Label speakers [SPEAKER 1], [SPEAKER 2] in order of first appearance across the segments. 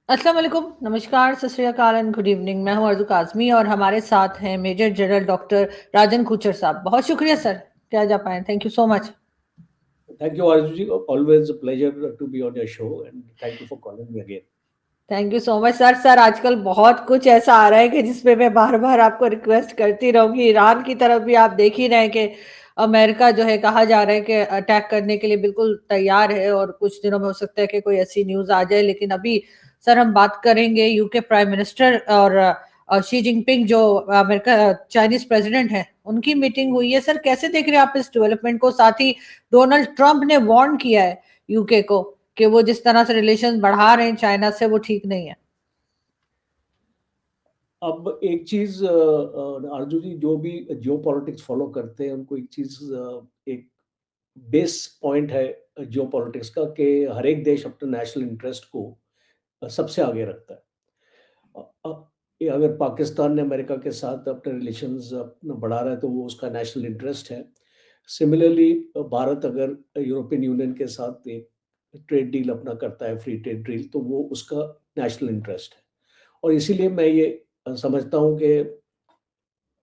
[SPEAKER 1] अस्सलाम वालेकुम, नमस्कार, सत श्री अकाल एंड गुड इवनिंग। मैं हूँ अर्ज़ू काज़मी और हमारे साथ हैं मेजर जनरल डॉक्टर राजन खूचर साहब। बहुत शुक्रिया सर कि आज आप आए। Thank you so much.
[SPEAKER 2] Thank you, Arjuji. Always a pleasure to be on your show, and thank you for calling me again.
[SPEAKER 1] Thank you so much sir. Sir आजकल बहुत कुछ ऐसा आ रहा है कि जिसपे मैं बार-बार आपको रिक्वेस्ट करती रहूँगी। ईरान की तरफ भी आप देख ही रहे हैं कि अमेरिका जो है कहा जा रहा है कि अटैक करने के लिए बिल्कुल तैयार है और कुछ दिनों में हो सकता है कि कोई ऐसी न्यूज़ आ जाए। लेकिन अभी सर हम बात करेंगे यूके प्राइम मिनिस्टर और शी जिनपिंग जो अमेरिका चाइनीज़ प्रेसिडेंट हैं, उनकी मीटिंग हुई है। सर कैसे देख रहे हैं आप इस डेवलपमेंट को? साथ ही डोनाल्ड ट्रंप ने वार्न किया है यूके को कि वो जिस तरह से रिलेशन बढ़ा रहे हैं चाइना से वो ठीक नहीं है।
[SPEAKER 2] अब एक चीज आरजू जी जो भी जियो पॉलिटिक्स फॉलो करते हैं उनको एक चीज एक बेस पॉइंट है जियो पॉलिटिक्स का कि हर एक देश अपने नेशनल इंटरेस्ट को सबसे आगे रखता है। ये अगर पाकिस्तान ने अमेरिका के साथ अपने रिलेशंस अपना बढ़ा रहा है तो वो उसका नेशनल इंटरेस्ट है। सिमिलरली भारत अगर यूरोपियन यूनियन के साथ एक ट्रेड डील अपना करता है, फ्री ट्रेड डील, तो वो उसका नेशनल इंटरेस्ट है। और इसीलिए मैं ये समझता हूँ कि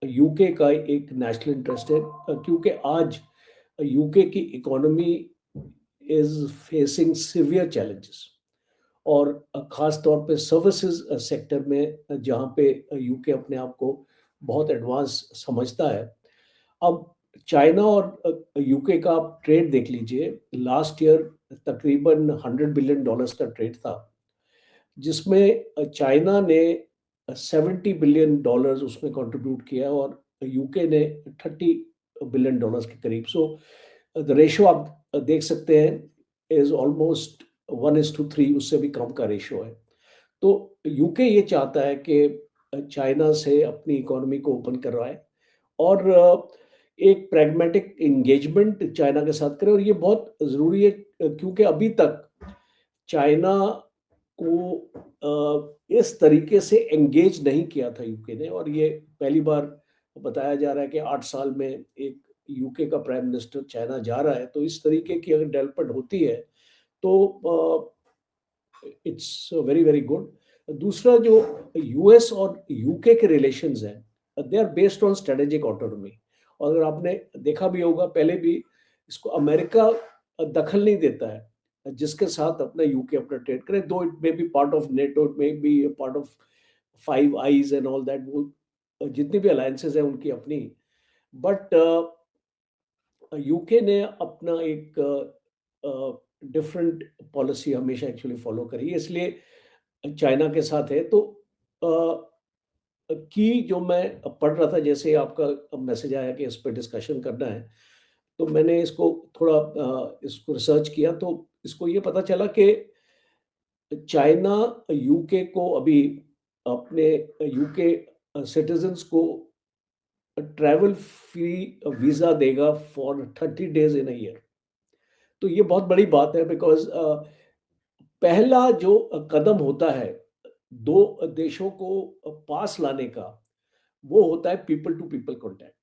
[SPEAKER 2] यूके का एक नेशनल इंटरेस्ट है, क्योंकि आज यूके की economy is facing severe challenges. और ख़ास तौर पे सर्विसेज सेक्टर में जहाँ पे यूके अपने आप को बहुत एडवांस समझता है। अब चाइना और यूके का आप ट्रेड देख लीजिए, लास्ट ईयर तकरीबन $100 बिलियन का ट्रेड था, जिसमें चाइना ने $70 बिलियन उसमें कंट्रीब्यूट किया और यूके ने $30 बिलियन के करीब। सो द रेशो आप देख सकते हैं इज ऑलमोस्ट 1:3, उससे भी कम का रेशो है। तो यूके ये चाहता है कि चाइना से अपनी इकोनॉमी को ओपन करवाए और एक प्रैग्मेटिक एंगेजमेंट चाइना के साथ करे। और ये बहुत ज़रूरी है, क्योंकि अभी तक चाइना को इस तरीके से एंगेज नहीं किया था यूके ने। और ये पहली बार बताया जा रहा है कि 8 साल में एक यूके का प्राइम मिनिस्टर चाइना जा रहा है। तो इस तरीके की अगर डेवलपमेंट होती है तो इट्स वेरी वेरी गुड। दूसरा, जो यूएस और यूके के रिलेशंस हैं, they are based on strategic autonomy. और अगर आपने देखा भी होगा, पहले भी इसको अमेरिका दखल नहीं देता है जिसके साथ अपना यूके अपना ट्रेड करे, दो it may be part of NATO, it may be part of five I's and all that. वो जितनी भी अलायंसेज हैं उनकी अपनी, बट यूके ने अपना एक डिफरेंट पॉलिसी हमेशा एक्चुअली फॉलो करी है, इसलिए चाइना के साथ है। तो की जो मैं पढ़ रहा था, जैसे आपका मैसेज आया कि इस पे डिस्कशन करना है, तो मैंने इसको थोड़ा इसको रिसर्च किया, तो इसको ये पता चला कि चाइना यूके को अभी अपने यूके सिटीजन्स को ट्रैवल फ्री वीज़ा देगा for 30 days in a year. तो ये बहुत बड़ी बात है, बिकॉज़ पहला जो कदम होता है 2 देशों को पास लाने का, वो होता है पीपल टू पीपल कॉन्टैक्ट।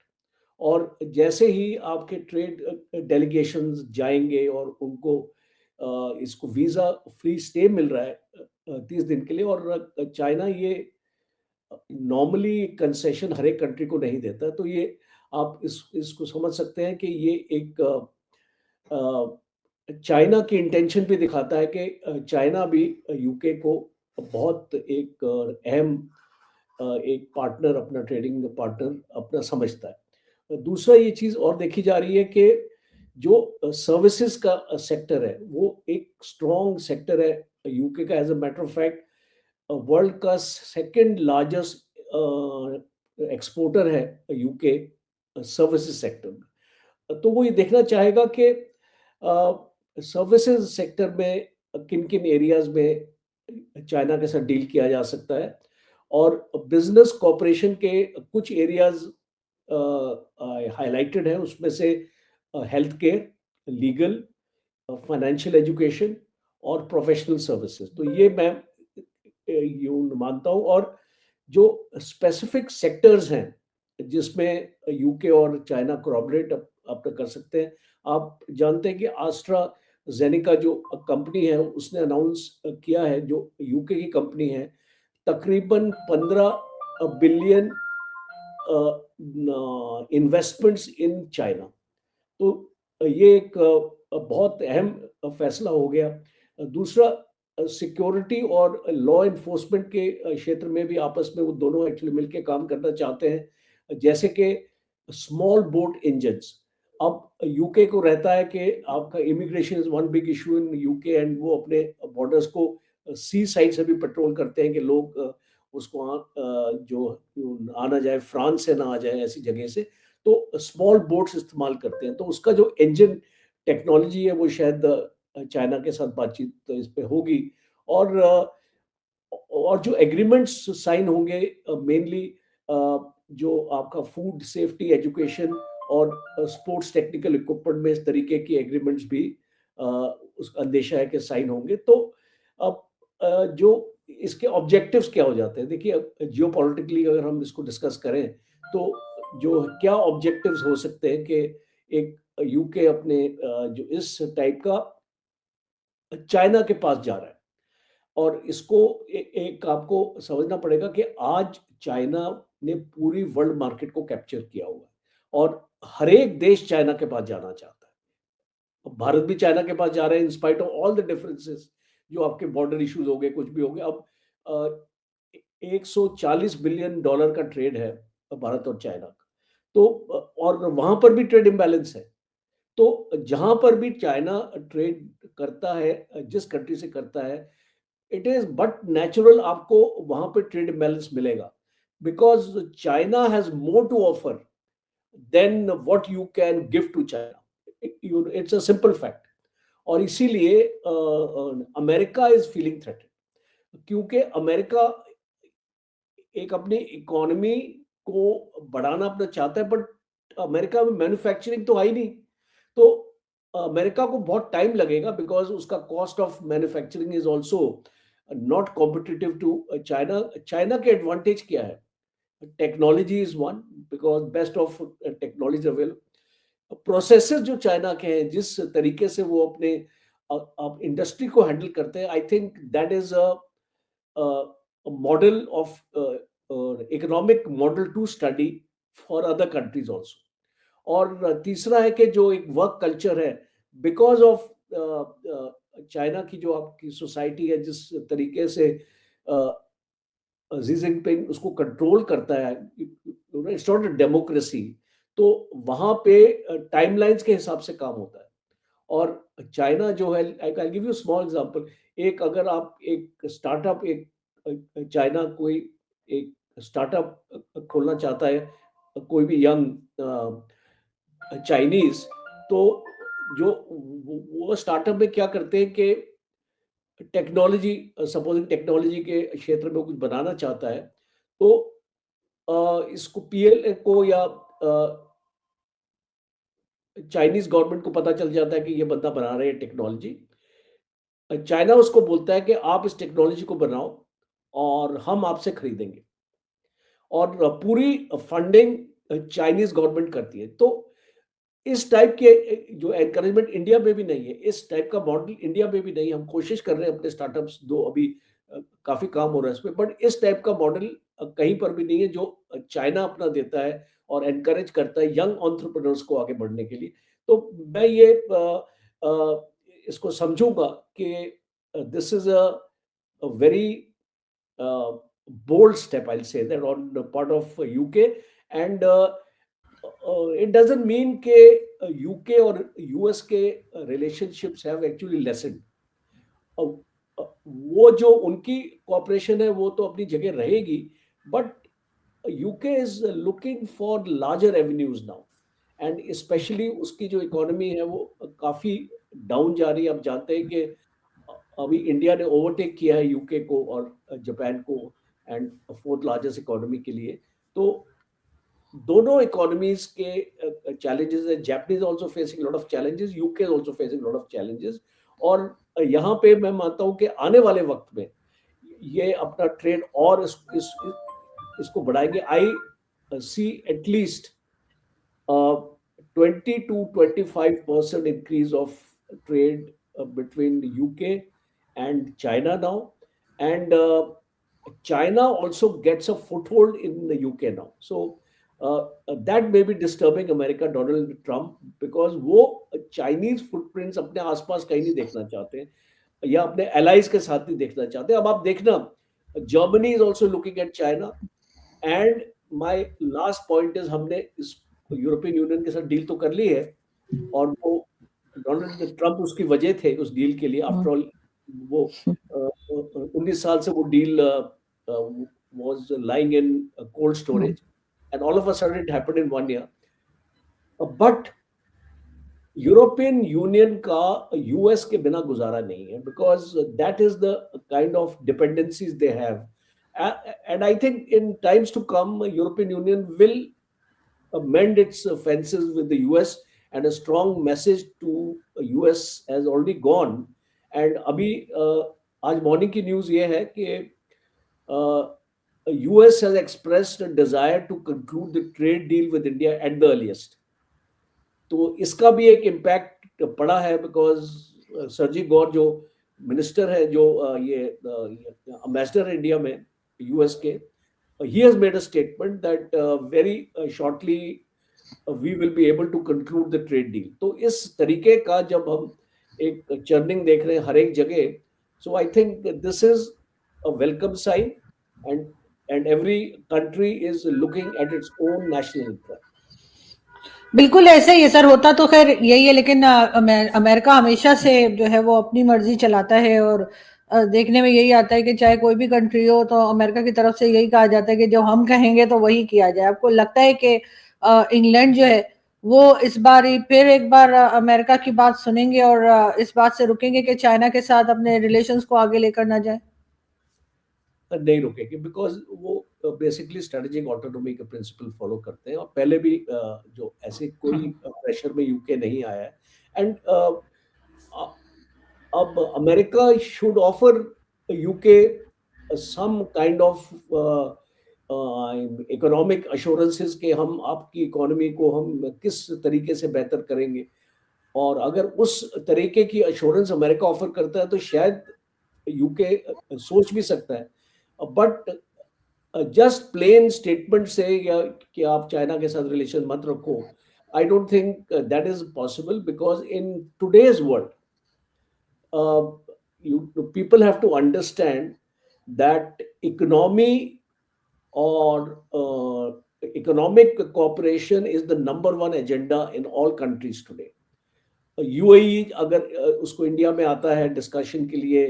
[SPEAKER 2] और जैसे ही आपके ट्रेड डेलीगेशंस जाएँगे और उनको इसको वीज़ा फ्री स्टे मिल रहा है 30 दिन के लिए। और चाइना ये नॉर्मली कंसेशन हर एक कंट्री को नहीं देता। तो ये आप इसको समझ सकते हैं कि ये एक चाइना की इंटेंशन भी दिखाता है कि चाइना भी यूके को बहुत एक अहम एक पार्टनर, अपना ट्रेडिंग पार्टनर अपना समझता है। दूसरा ये चीज़ और देखी जा रही है कि जो सर्विसेज का सेक्टर है वो एक स्ट्रॉन्ग सेक्टर है यूके का। As a matter of fact world का सेकंड लार्जेस्ट एक्सपोर्टर है यूके सर्विसेज सेक्टर में। तो वो ये देखना चाहेगा कि सर्विसेज सेक्टर में किन किन एरियाज में चाइना के साथ डील किया जा सकता है। और बिजनेस कॉपरेशन के कुछ एरियाज हाईलाइटेड है, उसमें से health care, legal, financial education और प्रोफेशनल सर्विसेज। तो ये मैं यूँ मानता हूँ। और जो स्पेसिफिक सेक्टर्स हैं जिसमें यूके और चाइना कोऑपरेट अपना कर सकते हैं, आप जानते हैं कि आस्ट्रा जेनिका जो कंपनी है उसने अनाउंस किया है, जो यूके की कंपनी है, तकरीबन 15 बिलियन इन्वेस्टमेंट्स इन चाइना। तो ये एक बहुत अहम फैसला हो गया। दूसरा, सिक्योरिटी और लॉ एनफोर्समेंट के क्षेत्र में भी आपस में वो दोनों एक्चुअली मिलके काम करना चाहते हैं। जैसे कि स्मॉल बोट इंजन्स, अब यूके को रहता है कि आपका immigration is one big issue in UK, and वो अपने बॉर्डर्स को सी साइड से भी पेट्रोल करते हैं कि लोग उसको जो आना जाए, फ्रांस से ना आ जाए ऐसी जगह से, तो स्मॉल बोट्स इस्तेमाल करते हैं। तो उसका जो इंजन टेक्नोलॉजी है वो शायद चाइना के साथ बातचीत तो इस पे होगी। और जो एग्रीमेंट्स साइन होंगे, मेनली जो आपका फूड सेफ्टी, एजुकेशन और स्पोर्ट्स टेक्निकल इक्विपमेंट में इस तरीके की एग्रीमेंट्स भी अ, उस अंदेशा है कि साइन होंगे। तो अब जो इसके ऑब्जेक्टिव्स क्या हो जाते हैं, देखिए अब जियोपॉलिटिकली अगर हम इसको डिस्कस करें, तो जो क्या ऑब्जेक्टिव्स हो सकते हैं कि एक यूके अपने जो इस टाइप का चाइना के पास जा रहा है, और इसको एक आपको समझना पड़ेगा कि आज चाइना ने पूरी वर्ल्ड मार्केट को कैप्चर किया हुआ है, और हर एक देश चाइना के पास जाना चाहता है। अब भारत भी चाइना के पास जा रहे हैं in spite of all the differences, जो आपके बॉर्डर इश्यूज हो गए, कुछ भी हो गए। अब $140 बिलियन का ट्रेड है भारत और चाइना का। तो और वहां पर भी ट्रेड इम्बैलेंस है। तो जहां पर भी चाइना ट्रेड करता है, जिस कंट्री से करता है, इट इज बट नेचुरल आपको वहां पे ट्रेड इम्बैलेंस मिलेगा, because China has more to offer than what you can give to China. It's a simple fact. और इसीलिए अमेरिका इज फीलिंग थ्रेटेड, क्योंकि अमेरिका एक अपनी इकोनॉमी को बढ़ाना अपना चाहता है, बट अमेरिका में मैन्युफैक्चरिंग तो आई नहीं। तो अमेरिका को बहुत टाइम लगेगा, बिकॉज उसका cost of manufacturing is also not competitive to China. China के एडवांटेज क्या है? Technology is one, because best of technology available. Processes जो चाइना के हैं, जिस तरीके से वो अपने इंडस्ट्री को हैंडल करते हैं, I think that is model of economic model to study for other countries also. और तीसरा है कि जो एक वर्क कल्चर है, बिकॉज ऑफ चाइना की जो आपकी सोसाइटी है, जिस तरीके से जी जिनपिंग उसको कंट्रोल करता है, इट्स नॉट अ डेमोक्रेसी। तो वहां पे टाइमलाइंस के हिसाब से काम होता है। और चाइना जो है, I give you small example. एक अगर आप एक स्टार्टअप, एक चाइना कोई एक स्टार्टअप खोलना चाहता है, कोई भी यंग चाइनीज, तो जो वो स्टार्टअप में क्या करते हैं कि टेक्नोलॉजी, सपोजिंग टेक्नोलॉजी के क्षेत्र में कुछ बनाना चाहता है, तो इसको पीएल को या चाइनीज गवर्नमेंट को पता चल जाता है कि ये बंदा बना रहे हैं टेक्नोलॉजी। चाइना उसको बोलता है कि आप इस टेक्नोलॉजी को बनाओ और हम आपसे खरीदेंगे, और पूरी फंडिंग चाइनीज गवर्नमेंट करती है। तो इस टाइप के जो एनकरेजमेंट इंडिया में भी नहीं है, इस टाइप का मॉडल इंडिया में भी नहीं है। हम कोशिश कर रहे हैं अपने स्टार्टअप्स, दो अभी काफी काम हो रहा है इसमें, बट इस टाइप का मॉडल कहीं पर भी नहीं है जो चाइना अपना देता है और एनकरेज करता है यंग एंटरप्रेन्योर्स को आगे बढ़ने के लिए। तो मैं ये इसको समझूंगा कि this is a very bold step, I'll say that, on the part of UK. And it doesn't mean कि UK और US के relationships have actually lessened. वो जो उनकी कॉपरेशन है वो तो अपनी जगह रहेगी, but UK is looking for larger avenues now, and specially उसकी जो इकोनॉमी है वो काफी डाउन जा रही है। आप जानते हैं कि अभी इंडिया ने ओवरटेक किया है यूके को और जापान को, एंड फोर्थ लार्जेस्ट इकोनॉमी के लिए। तो दोनों इकोनॉमीज के चैलेंजेस है। Japanese also facing lot of challenges, UK is also facing lot of challenges. और यहाँ पे मैं मानता हूँ कि आने वाले वक्त में ये अपना ट्रेड और इसको बढ़ाएंगे। आई सी at least 20 to 25% increase of trade between the UK and China now, and China also gets a foothold in the UK now. So that may be disturbing America, Donald Trump, because वो Chinese footprints अपने आसपास कहीं नहीं देखना चाहते हैं, या अपने allies के साथ नहीं देखना चाहते. अब आप देखना, Germany is also looking at China. And my last point is, हमने इस यूरोपियन यूनियन के साथ डील तो कर ली है, और वो डोनाल्ड ट्रंप उसकी वजह थे उस डील के लिए. आफ्टर ऑल वो 19 साल से वो deal was lying in cold storage, and all of a sudden it happened in 1 year. But European union का यूएस के बिना गुजारा नहीं है, because that is the kind of dependencies they have. And I think in times to come, European Union will mend its fences with the US, and a strong message to US has already gone. And अभी आज morning की news ये है कि US has expressed a desire to conclude the trade deal with India at the earliest. तो इसका भी एक इम्पैक्ट पड़ा है, बिकॉज सर्जी गौर जो मिनिस्टर है, जो ये एम्बेसडर है इंडिया में यूएस के, he has made a statement that very shortly we will be able to conclude the trade deal. तो इस तरीके का जब हम एक चर्निंग देख रहे हैं हर एक जगह, so I think this is a welcome sign, and every country is looking at its own national interest.
[SPEAKER 1] बिल्कुल ऐसे ही है सर, होता तो खैर यही है, लेकिन अमेरिका हमेशा से जो है वो अपनी मर्जी चलाता है, और देखने में यही आता है कि चाहे कोई भी कंट्री हो तो अमेरिका की तरफ से यही कहा जाता है कि जो हम कहेंगे तो वही किया जाए. आपको लगता है कि इंग्लैंड जो है वो इस बार ही फिर एक बार अमेरिका की बात सुनेंगे और इस बात से रुकेंगे कि चाइना के साथ अपने रिलेशंस को आगे लेकर ना जाए?
[SPEAKER 2] नहीं रुकेंगे, बिकॉज वो बेसिकली स्ट्रेटेजिक ऑटोनॉमी के प्रिंसिपल फॉलो करते हैं, और पहले भी जो ऐसे कोई प्रेशर में यूके नहीं आया है. एंड अब America should offer UK some kind of economic assurances कि हम आपकी इकोनॉमी को हम किस तरीके से बेहतर करेंगे, और अगर उस तरीके की अश्योरेंस अमेरिका ऑफर करता है तो शायद यूके सोच भी सकता है. बट जस्ट प्लेन स्टेटमेंट से या कि आप चाइना के साथ रिलेशन मत रखो, आई don't think that is possible, because in today's world people have to understand that economy or economic cooperation is the number one agenda in all countries today. UAE अगर उसको इंडिया में आता है discussion के लिए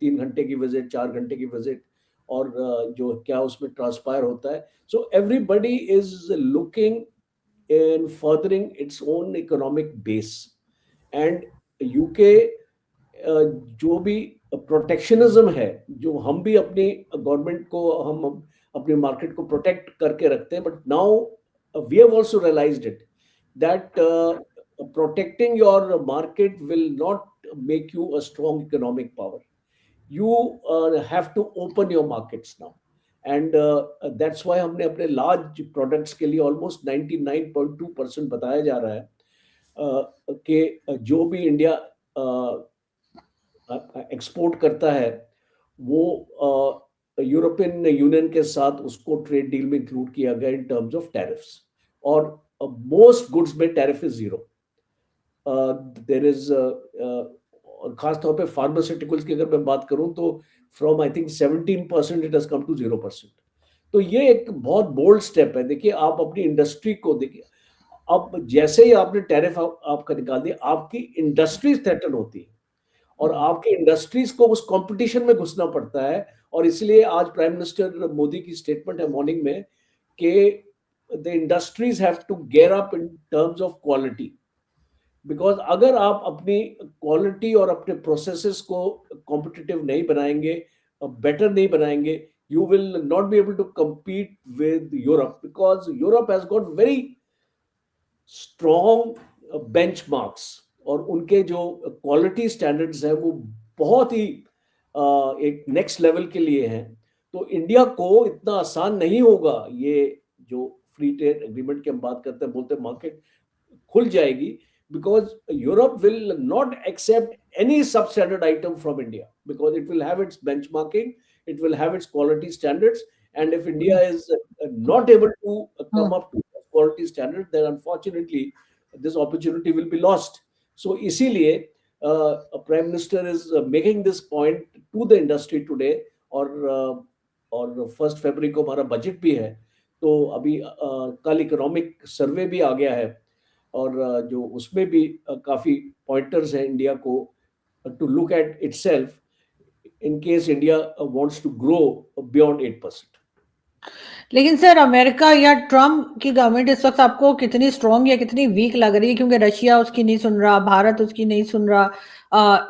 [SPEAKER 2] 3 घंटे की विजिट, 4 घंटे की विजिट, और जो क्या उसमें ट्रांसपायर होता है, so everybody is looking in furthering its own economic base. And UK जो भी प्रोटेक्शनिज्म है, जो हम भी अपनी गवर्नमेंट को, हम अपनी मार्केट को प्रोटेक्ट करके रखते हैं, but now we have also realized it that protecting your market will not make you a strong economic power. You have to open your markets now, and that's why हमने अपने large products के लिए almost 99.2% बताया जा रहा है कि जो भी इंडिया एक्सपोर्ट करता है वो यूरोपियन यूनियन के साथ उसको ट्रेड डील में इंक्लूड किया गया इन टर्म्स ऑफ टैरिफ्स, और मोस्ट गुड्स में टैरिफ इज 0. देयर इज और खास तौर पे फार्मास्यूटिकल्स की अगर मैं बात करूं तो from I think 17% it has come to 0%. तो ये एक बहुत बोल्ड स्टेप है. देखिए, आप अपनी इंडस्ट्री को देखिए, अब जैसे ही आपने टैरिफ आपका निकाल दिया, आपकी इंडस्ट्रीज थ्रेटन होती है, और आपकी इंडस्ट्रीज को उस कंपटीशन में घुसना पड़ता है. और इसलिए आज प्राइम मिनिस्टर मोदी की स्टेटमेंट है मॉर्निंग में कि the industries have to gear up in terms of quality, because अगर आप अपनी क्वालिटी और अपने प्रोसेसेस को कॉम्पिटिटिव नहीं बनाएंगे, बेटर नहीं बनाएंगे, you will not be able to compete with Europe, because Europe has got very strong benchmarks, और उनके जो क्वालिटी स्टैंडर्ड्स हैं वो बहुत ही एक नेक्स्ट लेवल के लिए हैं. तो इंडिया को इतना आसान नहीं होगा. ये जो फ्री ट्रेड एग्रीमेंट की हम बात करते हैं, बोलते हैं मार्केट खुल जाएगी, because Europe will not accept any substandard item from India, because it will have its benchmarking, it will have its quality standards, and if India is not able to come up to those quality standards, then unfortunately this opportunity will be lost. So इसीलिए Prime Minister is making this point to the industry today, और 1 फरवरी को हमारा budget भी है, तो अभी कल economic survey भी आ गया है, और जो उसमें भी काफ़ी पॉइंटर्स हैं इंडिया को to look at itself in case India wants to grow beyond 8%.
[SPEAKER 1] लेकिन सर अमेरिका या ट्रम्प की गवर्नमेंट इस वक्त आपको कितनी स्ट्रांग या कितनी वीक लग रही है? क्योंकि रशिया उसकी नहीं सुन रहा, भारत उसकी नहीं सुन रहा,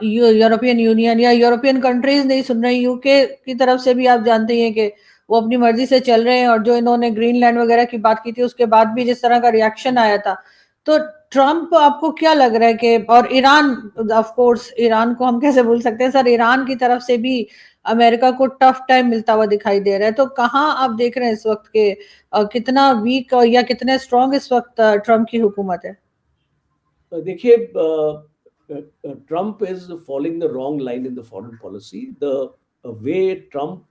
[SPEAKER 1] यूरोपियन यूनियन या यूरोपियन कंट्रीज नहीं सुन रही, यूके की तरफ से भी आप जानते हैं कि वो अपनी मर्जी से चल रहे हैं, और जो इन्होंने ग्रीनलैंड वगैरह की बात की थी उसके बाद भी जिस तरह का रिएक्शन आया था, तो ट्रम्प आपको क्या लग रहा है कि, और ईरान, ऑफ कोर्स ईरान को हम कैसे भूल सकते हैं सर, ईरान की तरफ से भी अमेरिका को टफ टाइम मिलता हुआ दिखाई दे रहा है, तो कहाँ आप देख रहे हैं इस वक्त के कितना वीक या कितने स्ट्रॉन्ग इस वक्त ट्रम्प की हुकूमत है?
[SPEAKER 2] देखिए, Trump is following the wrong line in the foreign policy. The way Trump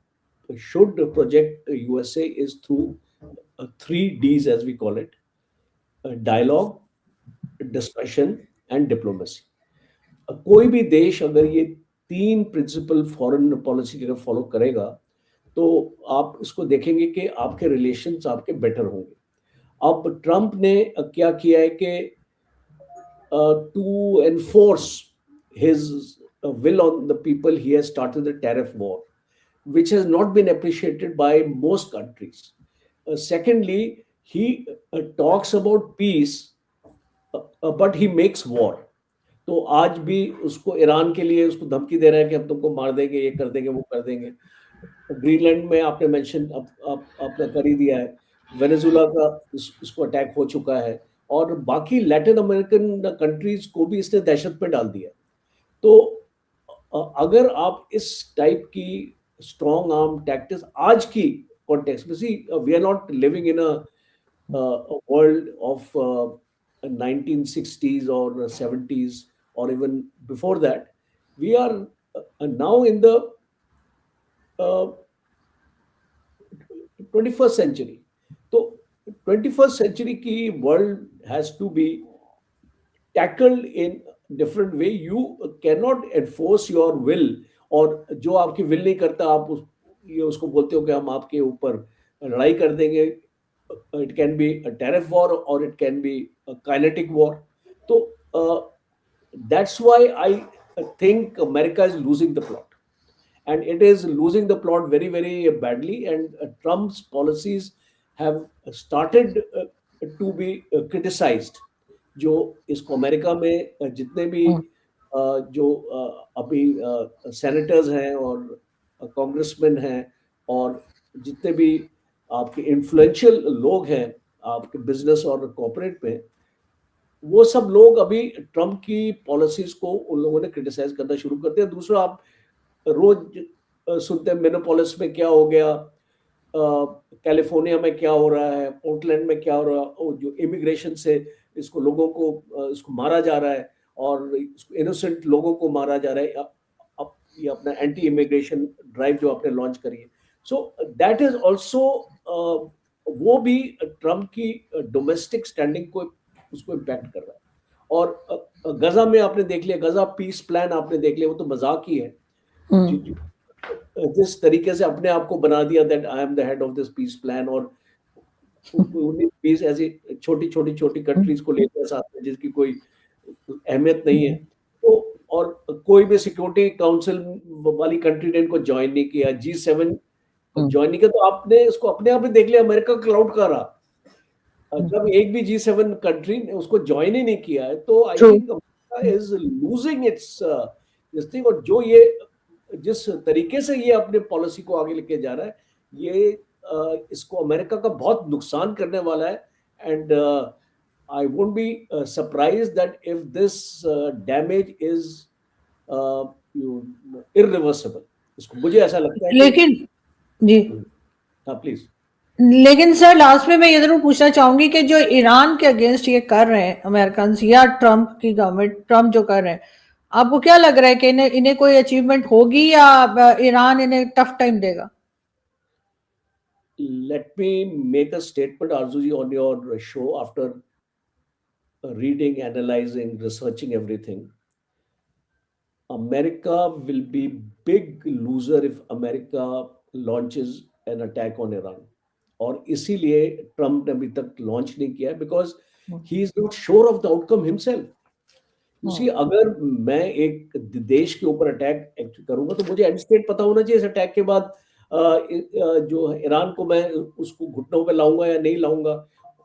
[SPEAKER 2] should project USA is through 3 Ds, as we call it: dialogue, discussion and diplomacy. कोई भी देश अगर ये 3 प्रिंसिपल फॉरेन पॉलिसी अगर फॉलो करेगा, तो आप इसको देखेंगे कि आपके रिलेशंस आपके बेटर होंगे। अब ट्रम्प ने क्या किया है कि to enforce his will on the people, he has started the tariff war, which has not been appreciated by most countries. Secondly, he talks about peace, but he makes war. तो आज भी उसको Iran के लिए उसको धमकी दे रहे हैं कि हम तुमको मार देंगे, ये कर देंगे, वो कर देंगे। ग्रीनलैंड में आपने मेंशन आपने कर ही दिया है, वेनेजुला का इसको अटैक हो चुका है, और बाकी लैटिन अमेरिकन कंट्रीज को भी इसने दहशत में डाल दिया। तो अगर आप इस टाइप की स्ट्रॉन्ग आर्म टैक्टिक्स आज की कॉन्टेक्स्ट में, see we are not living in a world of 1960s or 70s or even before that. We are now in the 21st century. तो 21st century की world has to be tackled in different way. You cannot enforce your will, और जो आपकी will नहीं करता आप ये उसको बोलते हो कि हम आपके ऊपर लड़ाई कर देंगे। It can be a tariff war or it can be a kinetic war. So that's why I think America is losing the plot, and it is losing the plot very, very badly. And Trump's policies have started to be criticized. जो इसको America में जितने भी जो अभी senators हैं और congressman हैं और जितने भी आपके इन्फ्लुएंशियल लोग हैं आपके बिजनेस और कॉर्पोरेट में, वो सब लोग अभी ट्रम्प की पॉलिसीज को उन लोगों ने क्रिटिसाइज करना शुरू करते हैं। दूसरा, आप रोज सुनते हैं मिनोपोलिस में क्या हो गया, कैलिफोर्निया में क्या हो रहा है, पोर्टलैंड में क्या हो रहा है, जो इमिग्रेशन से इसको लोगों को इसको मारा जा रहा है और इनोसेंट लोगों को मारा जा रहा है। अब ये अपना एंटी इमिग्रेशन ड्राइव जो आपने लॉन्च करी है, सो दैट इज ऑल्सो वो भी ट्रम्प की डोमेस्टिक स्टैंडिंग को उसको इम्पैक्ट कर रहा है। और गजा में आपने देख लिया, गजा पीस प्लान आपने देख लिया, वो तो मजाक ही है। जिस तरीके से अपने आप को बना दिया that I am the head of this peace plan, और 19-20 ऐसी छोटी कंट्रीज को लेकर साथ में जिसकी कोई अहमियत नहीं है, तो और कोई भी सिक्योरिटी काउंसिल वाली कंट्री ने इनको ज्वाइन नहीं किया, G7 ज्वाइन नहीं किया, तो आपने इसको अपने आप ही देख लिया अमेरिका क्लाउड का रहा। जब एक भी G7 कंट्री ने उसको ज्वाइन ही नहीं किया है, तो I think America is losing its this thing. और जो ये जिस तरीके से ये अपने पॉलिसी को आगे लेके जा रहा है, ये इसको अमेरिका का बहुत नुकसान करने वाला है। And I won't be surprised that if this damage is irreversible. इसको मुझे ऐसा लगता है।
[SPEAKER 1] लेकिन जी
[SPEAKER 2] हाँ प्लीज।
[SPEAKER 1] लेकिन सर लास्ट में मैं ये जरूर पूछना चाहूंगी कि जो ईरान के अगेंस्ट ये कर रहे हैं अमेरिकन या ट्रम्प की गवर्नमेंट, ट्रम्प जो कर रहे हैं, आपको क्या लग रहा है कि इन्हें इन्हें कोई अचीवमेंट होगी या ईरान इन्हें टफ टाइम देगा?
[SPEAKER 2] Let me make a statement, Arzuji, on your show after reading, analyzing, researching everything. America will be big loser if America launches an attack on Iran. और इसीलिए ट्रम्प ने अभी तक launch नहीं किया because he is not sure of the outcome himself. उसी अगर मैं एक देश के ऊपर अटैक करूंगा तो मुझे एंड स्टेट पता होना चाहिए इस अटैक के बाद जो ईरान को मैं उसको घुटनों पे लाऊंगा या नहीं लाऊंगा,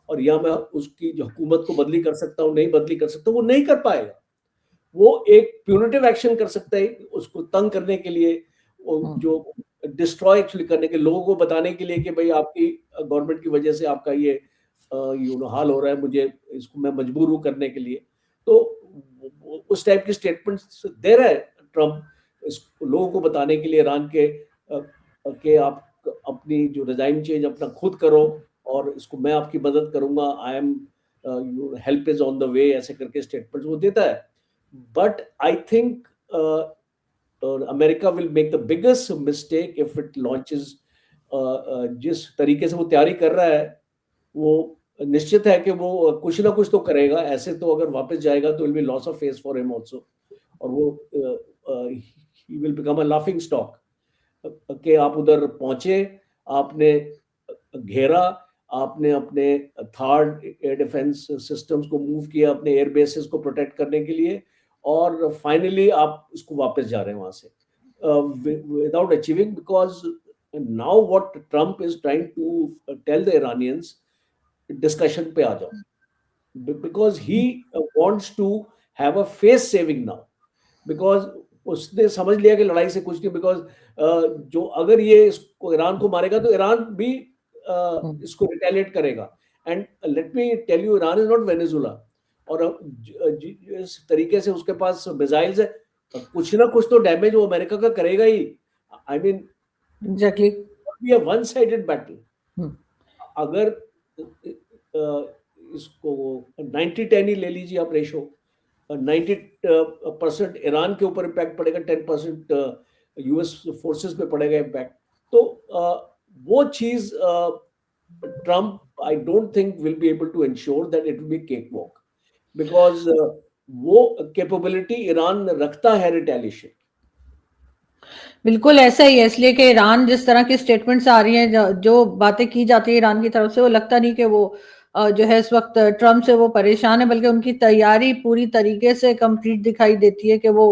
[SPEAKER 2] और या मैं उसकी जो हुकूमत को बदली कर सकता हूँ नहीं बदली कर सकता, वो नहीं कर पाएगा। वो एक प्यूनिटिव एक्शन कर सकता है उसको तंग करने के लिए, जो डिस्ट्रॉय एक्चुअली करने के, लोगों को बताने के लिए कि भाई आपकी गवर्नमेंट की वजह से आपका ये हाल हो रहा है, मुझे इसको मैं मजबूर हूं करने के लिए। तो उस टाइप की स्टेटमेंट्स दे रहा है ट्रम्प लोगों को बताने के लिए ईरान के आप अपनी जो रिजाइम चेंज अपना खुद करो और इसको मैं आपकी मदद करूंगा, I am help is on the way, ऐसे करके स्टेटमेंट्स वो देता है। But I think America will make the biggest mistake if it launches. जिस तरीके से वो तैयारी कर रहा है वो निश्चित है कि वो कुछ ना कुछ तो करेगा। ऐसे तो अगर वापस जाएगा तो will be loss of face for him also, और वो he will become a laughing stock कि आप उधर पहुंचे, आपने घेरा, आपने अपने थर्ड एयर डिफेंस सिस्टम्स को मूव किया अपने एयर बेसिस को प्रोटेक्ट करने के लिए, और फाइनली आप उसको वापस जा रहे हैं वहां से without achieving. Because now what Trump is trying to tell the Iranians, discussion पे आ जाओ, because he wants to have a face saving now. Because उसने समझ लिया कि लड़ाई से कुछ नहीं, बिकॉज जो अगर ये इसको ईरान को मारेगा तो ईरान भी इसको रिटेलिएट करेगा। And let me tell you, Iran is not Venezuela, और इस तरीके से उसके पास मिसाइल्स है, कुछ ना कुछ तो डैमेज वो अमेरिका का करेगा ही। I mean
[SPEAKER 1] exactly
[SPEAKER 2] be a one sided battle. अगर इसको 90-10 ही ले लीजिए आप रेशो, 90% ईरान के ऊपर इम्पैक्ट पड़ेगा, 10% यूएस फोर्सेस पे पड़ेगा इम्पैक्ट। तो वो चीज Trump I don't think will be able to ensure that it will be cakewalk, because वो कैपेबिलिटी ईरान रखता है रिटेलिएशन।
[SPEAKER 1] बिल्कुल ऐसा ही है, इसलिए कि ईरान जिस तरह की स्टेटमेंट्स आ रही हैं, जो बातें की जाती है ईरान की तरफ से, वो लगता नहीं कि वो जो है इस वक्त ट्रम्प से वो परेशान है, बल्कि उनकी तैयारी पूरी तरीके से कंप्लीट दिखाई देती है कि वो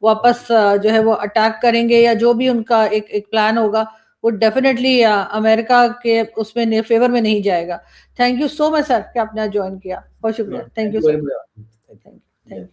[SPEAKER 1] वापस जो है वो अटैक करेंगे, या जो भी उनका एक प्लान होगा वो डेफिनेटली अमेरिका के उसमें फेवर में नहीं जाएगा। Thank you so much sir कि आपने ज्वाइन किया, बहुत शुक्रिया। Thank you sir.
[SPEAKER 2] Thank you.